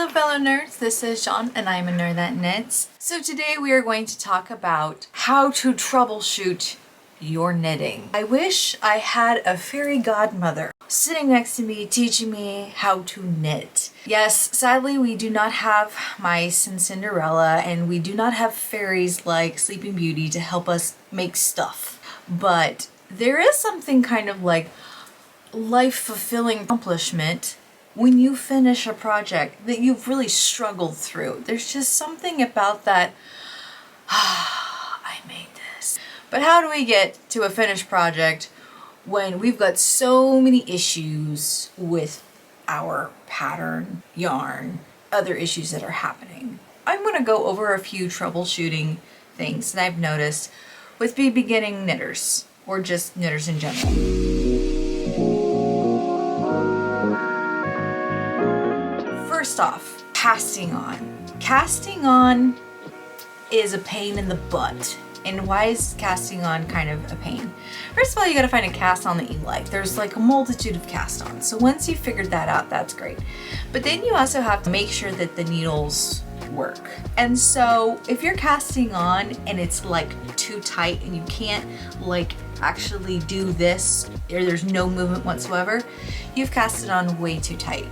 Hello fellow nerds, this is Sean and I'm a nerd that knits. So today we are going to talk about how to troubleshoot your knitting. I wish I had a fairy godmother sitting next to me teaching me how to knit. Yes, sadly we do not have mice and Cinderella, and we do not have fairies like Sleeping Beauty to help us make stuff. But there is something kind of like life-fulfilling accomplishment when you finish a project that you've really struggled through. There's just something about that, I made this. But how do we get to a finished project when we've got so many issues with our pattern, yarn, other issues that are happening? I'm gonna go over a few troubleshooting things that I've noticed with beginning knitters, or just knitters in general. First off, casting on. Casting on is a pain in the butt. And why is casting on kind of a pain? First of all, you gotta find a cast on that you like. There's like a multitude of cast ons. So once you've figured that out, that's great. But then you also have to make sure that the needles work. And so if you're casting on and it's like too tight and you can't like actually do this, or there's no movement whatsoever, you've cast it on way too tight.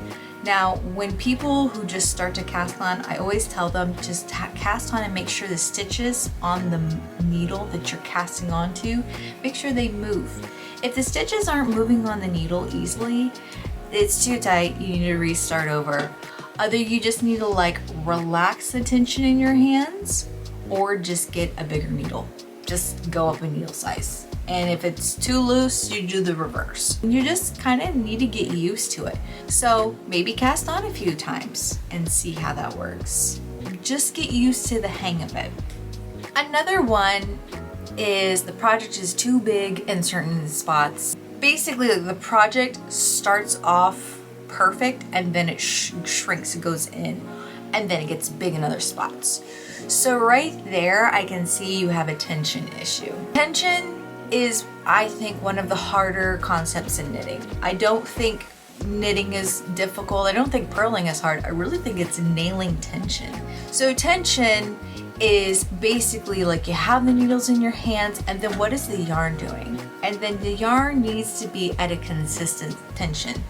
Now, when people who just start to cast on, I always tell them just cast on and make sure the stitches on the needle that you're casting onto, make sure they move. If the stitches aren't moving on the needle easily, it's too tight, you need to restart over. Either you just need to like relax the tension in your hands or just get a bigger needle. Just go up a needle size. And if it's too loose, you do the reverse. You just kind of need to get used to it. So maybe cast on a few times and see how that works. Just get used to the hang of it. Another one is the project is too big in certain spots. Basically, the project starts off perfect and then it shrinks, it goes in, and then it gets big in other spots. So right there, I can see you have a tension issue. Tension is, I think, one of the harder concepts in knitting. I don't think knitting is difficult. I don't think purling is hard. I really think it's nailing tension. So tension is basically like you have the needles in your hands, and then what is the yarn doing? And then the yarn needs to be at a consistent tension.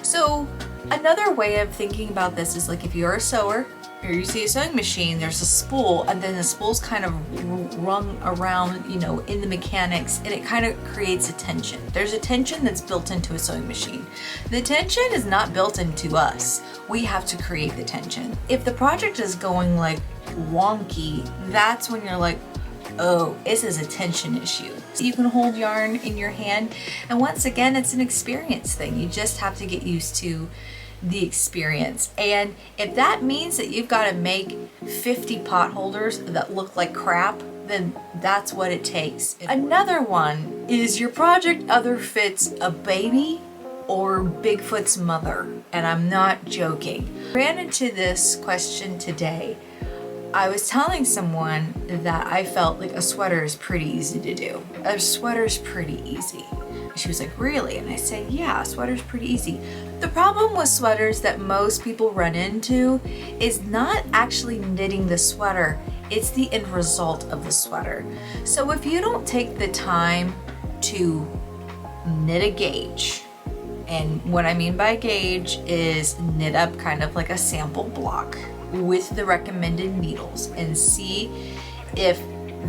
So another way of thinking about this is like if you're a sewer, or you see a sewing machine, there's a spool, and then the spool's kind of rung around, you know, in the mechanics, and it kind of creates a tension. There's a tension that's built into a sewing machine. The tension is not built into us. We have to create the tension. If the project is going like wonky, that's when you're like, oh, this is a tension issue. So you can hold yarn in your hand, and once again, it's an experience thing. You just have to get used to the experience. And if that means that you've got to make 50 pot holders that look like crap, then that's what it takes. Another one is your project either fits a baby or Bigfoot's mother, and I'm not joking. I ran into this question today. I was telling someone that I felt like a sweater is pretty easy to do. A sweater is pretty easy. She was like, really? And I said, yeah, sweater's pretty easy. The problem with sweaters that most people run into is not actually knitting the sweater, it's the end result of the sweater. So if you don't take the time to knit a gauge, and what I mean by gauge is knit up kind of like a sample block with the recommended needles and see if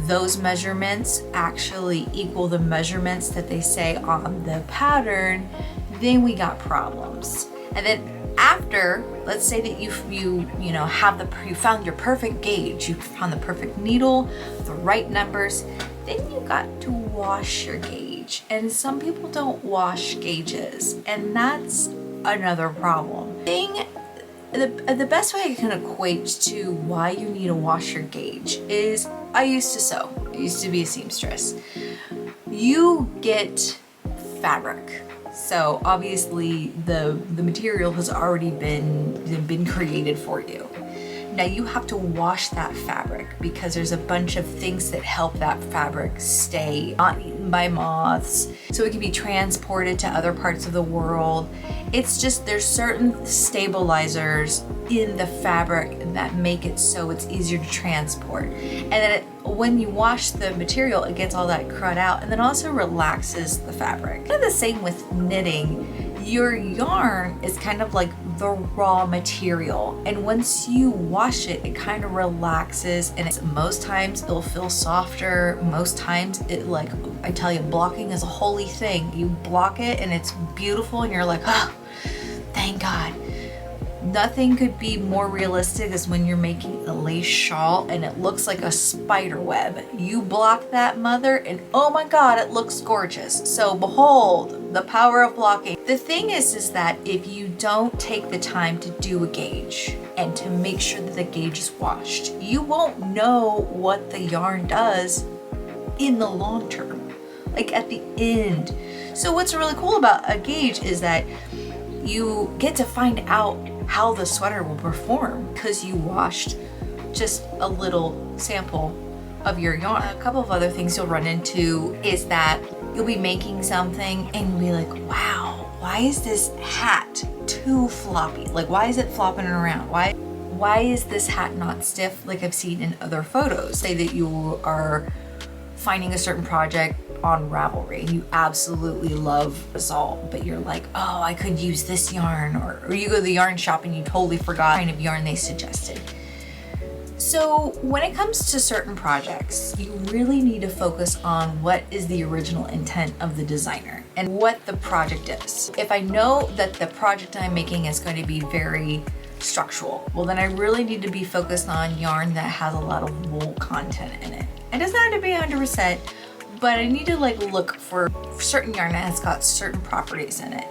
those measurements actually equal the measurements that they say on the pattern, then we got problems. And then after, let's say that you found your perfect gauge, you found the perfect needle, the right numbers, then you got to wash your gauge. And some people don't wash gauges, and that's another problem. The best way I can equate to why you need to wash your gauge is I used to sew. I used to be a seamstress. You get fabric. So obviously the material has already been created for you. Now you have to wash that fabric because there's a bunch of things that help that fabric stay, not by moths, so it can be transported to other parts of the world. It's just, there's certain stabilizers in the fabric that make it so it's easier to transport. And then when you wash the material, it gets all that crud out and then also relaxes the fabric. Kind of the same with knitting. Your yarn is kind of like the raw material, and once you wash it, it kind of relaxes, and most times it'll feel softer. Most times it, like I tell you, blocking is a holy thing. You block it and it's beautiful and you're like, oh, thank God. Nothing could be more realistic as when you're making a lace shawl and it looks like a spider web. You block that mother and oh my God, it looks gorgeous. So behold, the power of blocking. The thing is that if you don't take the time to do a gauge and to make sure that the gauge is washed, you won't know what the yarn does in the long term, like at the end. So what's really cool about a gauge is that you get to find out how the sweater will perform because you washed just a little sample of your yarn. A couple of other things you'll run into is that you'll be making something and you'll be like, wow, why is this hat too floppy? Like, why is it flopping around? Why is this hat not stiff like I've seen in other photos? Say that you are finding a certain project on Ravelry and you absolutely love the result, but you're like, oh, I could use this yarn, or you go to the yarn shop and you totally forgot the kind of yarn they suggested. So when it comes to certain projects, you really need to focus on what is the original intent of the designer and what the project is. If I know that the project I'm making is going to be very structural, well then I really need to be focused on yarn that has a lot of wool content in it. It doesn't have to be 100%, but I need to like look for certain yarn that has got certain properties in it.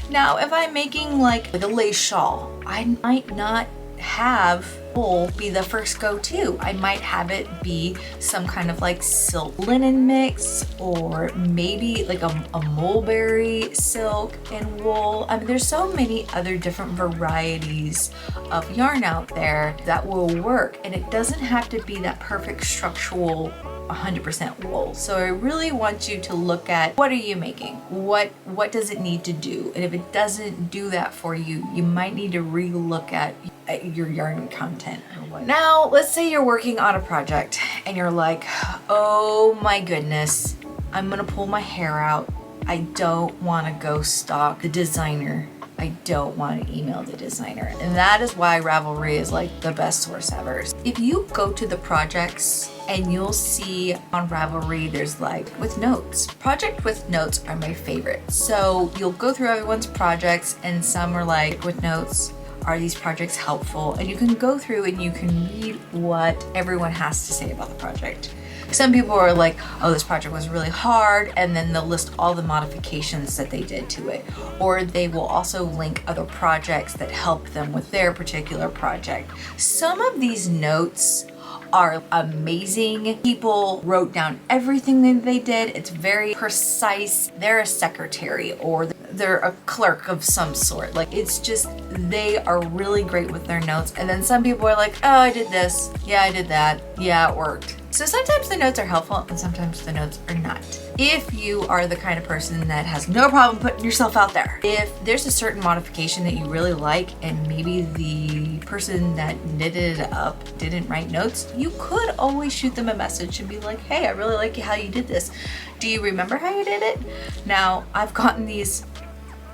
Now, if I'm making like a lace shawl, I might not have wool be the first go-to. I might have it be some kind of like silk linen mix, or maybe like a mulberry silk and wool. I mean, there's so many other different varieties of yarn out there that will work, and it doesn't have to be that perfect structural 100% wool. So I really want you to look at, what are you making? What does it need to do? And if it doesn't do that for you, you might need to re-look at your yarn content or what. Now, let's say you're working on a project and you're like, oh my goodness, I'm gonna pull my hair out. I don't wanna go stalk the designer. I don't want to email the designer. And that is why Ravelry is like the best source ever. If you go to the projects and you'll see on Ravelry, there's like with notes. Project with notes are my favorite. So you'll go through everyone's projects and some are like with notes. Are these projects helpful? And you can go through and you can read what everyone has to say about the project. Some people are like, oh, this project was really hard, and then they'll list all the modifications that they did to it. Or they will also link other projects that help them with their particular project. Some of these notes are amazing. People wrote down everything that they did. It's very precise. They're a secretary or they're a clerk of some sort. Like, it's just, they are really great with their notes. And then some people are like, oh, I did this. Yeah, I did that. Yeah, it worked. So sometimes the notes are helpful and sometimes the notes are not. If you are the kind of person that has no problem putting yourself out there, if there's a certain modification that you really like and maybe the person that knitted it up didn't write notes, you could always shoot them a message and be like, hey, I really like how you did this. Do you remember how you did it? Now, I've gotten these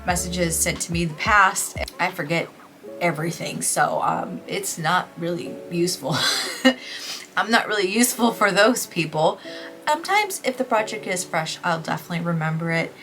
messages sent to me in the past. I forget everything, so it's not really useful. I'm not really useful for those people. Sometimes if the project is fresh, I'll definitely remember it.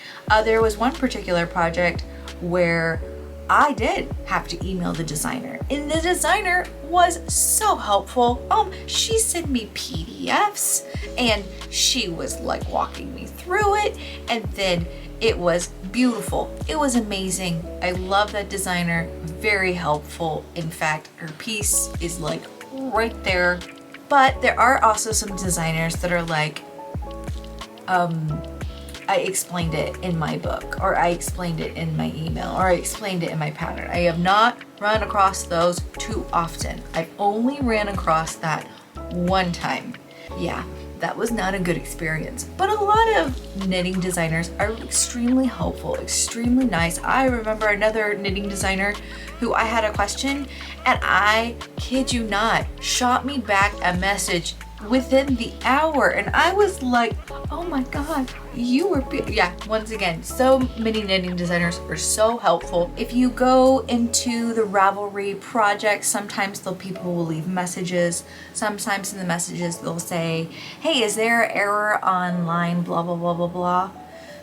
There was one particular project where I did have to email the designer, and the designer was so helpful. She sent me PDFs and she was like walking me through it, and then it was beautiful. It was amazing. I love that designer, very helpful. In fact, her piece is like right there. But there are also some designers that are like, I explained it in my book, or I explained it in my email, or I explained it in my pattern. I have not run across those too often. I've only ran across that one time. Yeah, that was not a good experience. But a lot of knitting designers are extremely helpful, extremely nice. I remember another knitting designer who I had a question, and I kid you not, shot me back a message within the hour, and I was like, oh my god, you were yeah. Once again, so many knitting designers are so helpful. If you go into the Ravelry project, sometimes people will leave messages. Sometimes in the messages they'll say, hey, is there an error on line blah blah blah blah blah.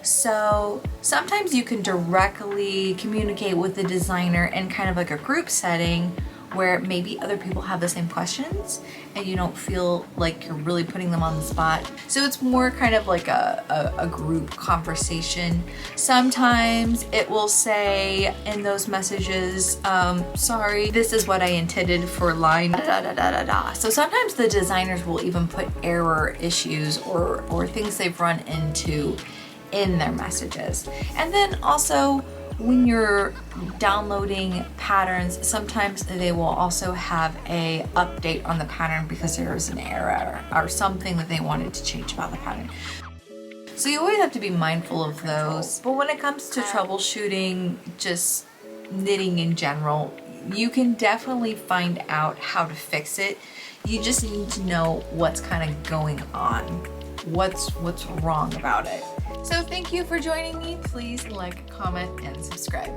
So sometimes you can directly communicate with the designer in kind of like a group setting where maybe other people have the same questions and you don't feel like you're really putting them on the spot. So it's more kind of like a group conversation. Sometimes it will say in those messages, sorry, this is what I intended for line da da da da da. So sometimes the designers will even put error issues or things they've run into in their messages. And then also, when you're downloading patterns, sometimes they will also have a update on the pattern because there is an error or something that they wanted to change about the pattern. So you always have to be mindful of those. But when it comes to troubleshooting, just knitting in general, you can definitely find out how to fix it. You just need to know what's kind of going on, what's wrong about it. So thank you for joining me. Please like, comment, and subscribe.